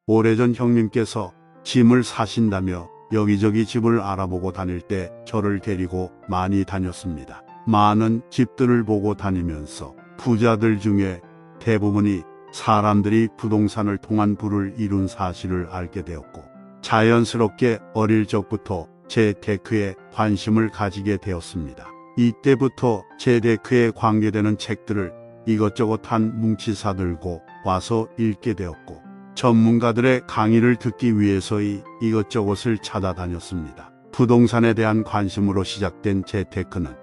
오래전 형님께서 짐을 사신다며 여기저기 집을 알아보고 다닐 때 저를 데리고 많이 다녔습니다. 많은 집들을 보고 다니면서 부자들 중에 대부분이 사람들이 부동산을 통한 부를 이룬 사실을 알게 되었고, 자연스럽게 어릴 적부터 재테크에 관심을 가지게 되었습니다. 이때부터 재테크에 관계되는 책들을 이것저것 한 뭉치 사들고 와서 읽게 되었고, 전문가들의 강의를 듣기 위해서 이것저것을 찾아다녔습니다. 부동산에 대한 관심으로 시작된 재테크는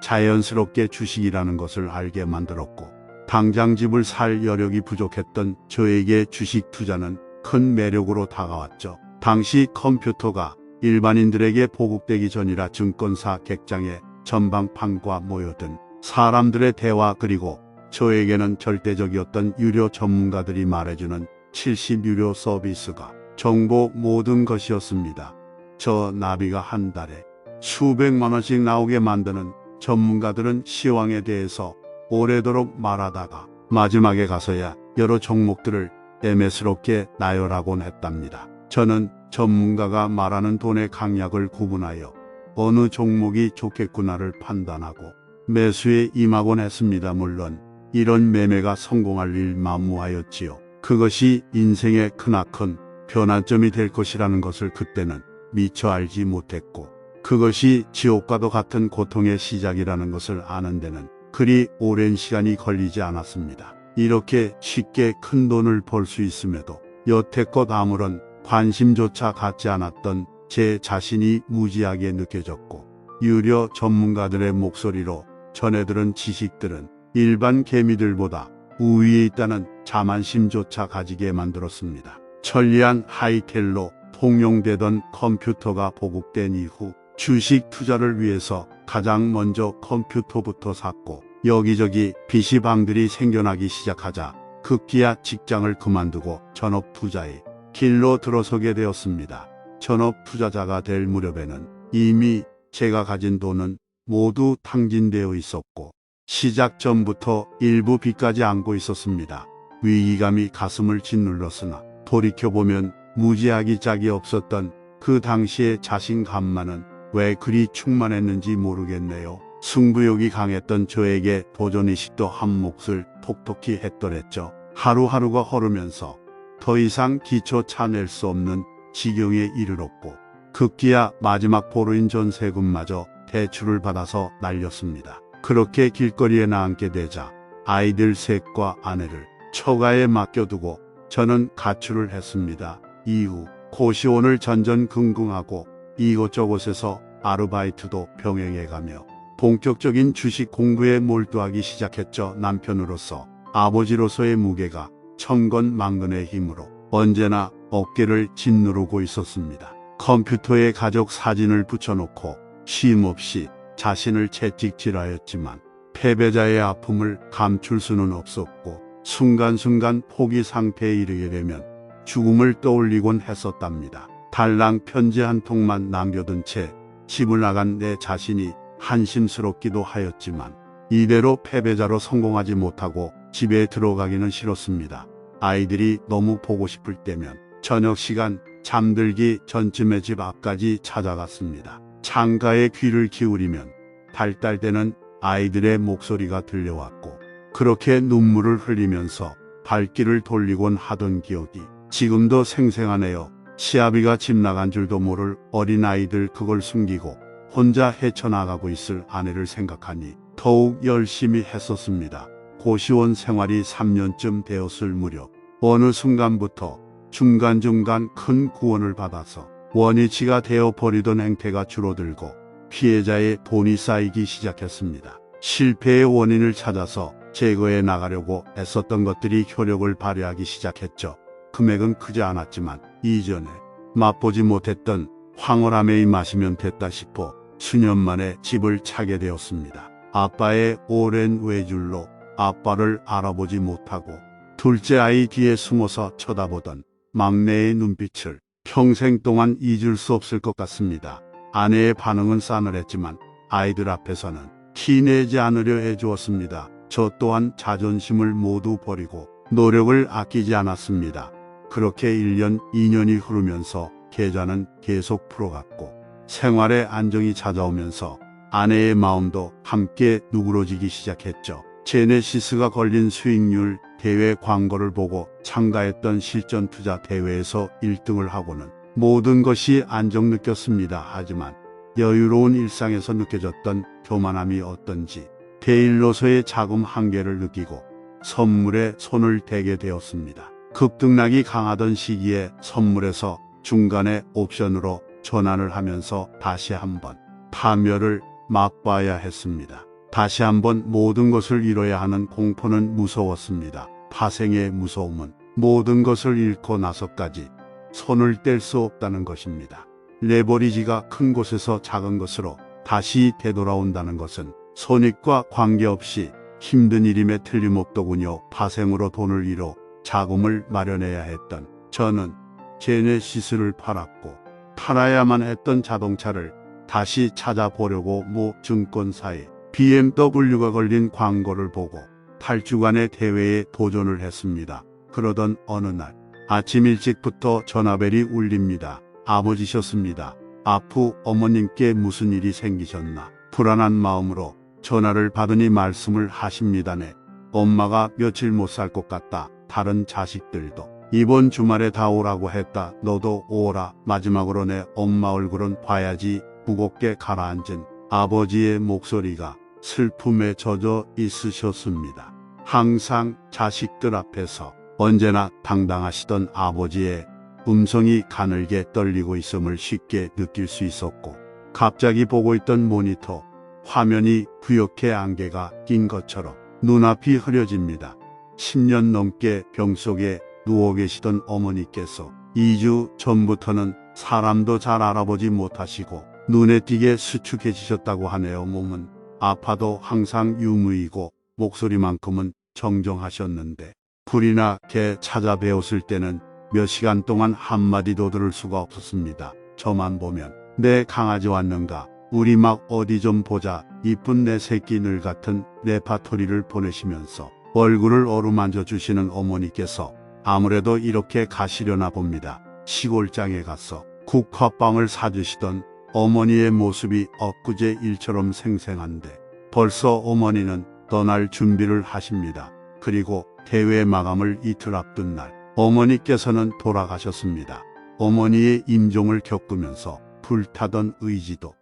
자연스럽게 주식이라는 것을 알게 만들었고, 당장 집을 살 여력이 부족했던 저에게 주식 투자는 큰 매력으로 다가왔죠. 당시 컴퓨터가 일반인들에게 보급되기 전이라 증권사 객장에 전방판과 모여든 사람들의 대화, 그리고 저에게는 절대적이었던 유료 전문가들이 말해주는 70 유료 서비스가 정보 모든 것이었습니다. 저 나비가 한 달에 수백만 원씩 나오게 만드는 전문가들은 시황에 대해서 오래도록 말하다가 마지막에 가서야 여러 종목들을 애매스럽게 나열하곤 했답니다. 저는 전문가가 말하는 돈의 강약을 구분하여 어느 종목이 좋겠구나를 판단하고 매수에 임하곤 했습니다. 물론 이런 매매가 성공할 일 만무하였지요. 그것이 인생의 크나큰 변환점이 될 것이라는 것을 그때는 미처 알지 못했고, 그것이 지옥과도 같은 고통의 시작이라는 것을 아는 데는 그리 오랜 시간이 걸리지 않았습니다. 이렇게 쉽게 큰 돈을 벌 수 있음에도 여태껏 아무런 관심조차 갖지 않았던 제 자신이 무지하게 느껴졌고, 유료 전문가들의 목소리로 전해들은 지식들은 일반 개미들보다 우위에 있다는 자만심조차 가지게 만들었습니다. 천리안 하이텔로 통용되던 컴퓨터가 보급된 이후 주식 투자를 위해서 가장 먼저 컴퓨터부터 샀고, 여기저기 PC방들이 생겨나기 시작하자 급기야 직장을 그만두고 전업 투자의 길로 들어서게 되었습니다. 전업 투자자가 될 무렵에는 이미 제가 가진 돈은 모두 탕진되어 있었고, 시작 전부터 일부 빚까지 안고 있었습니다. 위기감이 가슴을 짓눌렀으나 돌이켜보면 무지하기 짝이 없었던 그 당시의 자신감만은 왜 그리 충만했는지 모르겠네요. 승부욕이 강했던 저에게 도전의식도 한 몫을 톡톡히 했더랬죠. 하루하루가 흐르면서 더 이상 기초 차낼 수 없는 지경에 이르렀고, 급기야 마지막 보루인 전세금마저 대출을 받아서 날렸습니다. 그렇게 길거리에 나앉게 되자 아이들 셋과 아내를 처가에 맡겨두고 저는 가출을 했습니다. 이후 고시원을 전전긍긍하고 이곳저곳에서 아르바이트도 병행해가며 본격적인 주식 공부에 몰두하기 시작했죠. 남편으로서, 아버지로서의 무게가 천건만근의 힘으로 언제나 어깨를 짓누르고 있었습니다. 컴퓨터에 가족 사진을 붙여놓고 쉼없이 자신을 채찍질하였지만 패배자의 아픔을 감출 수는 없었고, 순간순간 포기 상태에 이르게 되면 죽음을 떠올리곤 했었답니다. 달랑 편지 한 통만 남겨둔 채 집을 나간 내 자신이 한심스럽기도 하였지만, 이대로 패배자로 성공하지 못하고 집에 들어가기는 싫었습니다. 아이들이 너무 보고 싶을 때면 저녁 시간 잠들기 전쯤에 집 앞까지 찾아갔습니다. 창가에 귀를 기울이면 달달대는 아이들의 목소리가 들려왔고, 그렇게 눈물을 흘리면서 발길을 돌리곤 하던 기억이 지금도 생생하네요. 시아비가 집 나간 줄도 모를 어린아이들, 그걸 숨기고 혼자 헤쳐나가고 있을 아내를 생각하니 더욱 열심히 했었습니다. 고시원 생활이 3년쯤 되었을 무렵 어느 순간부터 중간중간 큰 구원을 받아서 원위치가 되어 버리던 행태가 줄어들고 피해자의 돈이 쌓이기 시작했습니다. 실패의 원인을 찾아서 제거해 나가려고 애썼던 것들이 효력을 발휘하기 시작했죠. 금액은 크지 않았지만 이전에 맛보지 못했던 황홀함에 마시면 됐다 싶어 수년 만에 집을 차게 되었습니다. 아빠의 오랜 외줄로 아빠를 알아보지 못하고 둘째 아이 뒤에 숨어서 쳐다보던 막내의 눈빛을 평생 동안 잊을 수 없을 것 같습니다. 아내의 반응은 싸늘했지만 아이들 앞에서는 티내지 않으려 해주었습니다. 저 또한 자존심을 모두 버리고 노력을 아끼지 않았습니다. 그렇게 1년, 2년이 흐르면서 계좌는 계속 풀어갔고 생활에 안정이 찾아오면서 아내의 마음도 함께 누그러지기 시작했죠. 제네시스가 걸린 수익률 대회 광고를 보고 참가했던 실전 투자 대회에서 1등을 하고는 모든 것이 안정 느꼈습니다. 하지만 여유로운 일상에서 느껴졌던 교만함이 어떤지 데일로서의 자금 한계를 느끼고 선물에 손을 대게 되었습니다. 급등락이 강하던 시기에 선물에서 중간에 옵션으로 전환을 하면서 다시 한번 파멸을 맛봐야 했습니다. 다시 한번 모든 것을 잃어야 하는 공포는 무서웠습니다. 파생의 무서움은 모든 것을 잃고 나서까지 손을 뗄 수 없다는 것입니다. 레버리지가 큰 곳에서 작은 것으로 다시 되돌아온다는 것은 손익과 관계없이 힘든 일임에 틀림없더군요. 파생으로 돈을 잃어 자금을 마련해야 했던 저는 제네시스를 팔았고 팔아야만 했던 자동차를 다시 찾아보려고 모 증권사에 BMW가 걸린 광고를 보고 8주간의 대회에 도전을 했습니다. 그러던 어느 날 아침 일찍부터 전화벨이 울립니다. 아버지셨습니다. 아프 어머님께 무슨 일이 생기셨나? 불안한 마음으로 전화를 받으니 말씀을 하십니다네. 엄마가 며칠 못 살 것 같다. 다른 자식들도 이번 주말에 다 오라고 했다. 너도 오라. 마지막으로 내 엄마 얼굴은 봐야지. 무겁게 가라앉은 아버지의 목소리가 슬픔에 젖어 있으셨습니다. 항상 자식들 앞에서 언제나 당당하시던 아버지의 음성이 가늘게 떨리고 있음을 쉽게 느낄 수 있었고 갑자기 보고 있던 모니터 화면이 부옇게 안개가 낀 것처럼 눈앞이 흐려집니다. 10년 넘게 병 속에 누워 계시던 어머니께서 2주 전부터는 사람도 잘 알아보지 못하시고 눈에 띄게 수축해지셨다고 하네요. 몸은 아파도 항상 유무이고 목소리만큼은 정정하셨는데 불이나 개 찾아뵈었을 때는 몇 시간 동안 한마디도 들을 수가 없었습니다. 저만 보면 내 강아지 왔는가? 우리 막 어디 좀 보자. 이쁜 내 새끼 늘 같은 레파토리를 보내시면서 얼굴을 어루만져 주시는 어머니께서 아무래도 이렇게 가시려나 봅니다. 시골장에 가서 국화빵을 사주시던 어머니의 모습이 엊그제 일처럼 생생한데 벌써 어머니는 떠날 준비를 하십니다. 그리고 대회 마감을 이틀 앞둔 날 어머니께서는 돌아가셨습니다. 어머니의 임종을 겪으면서 불타던 의지도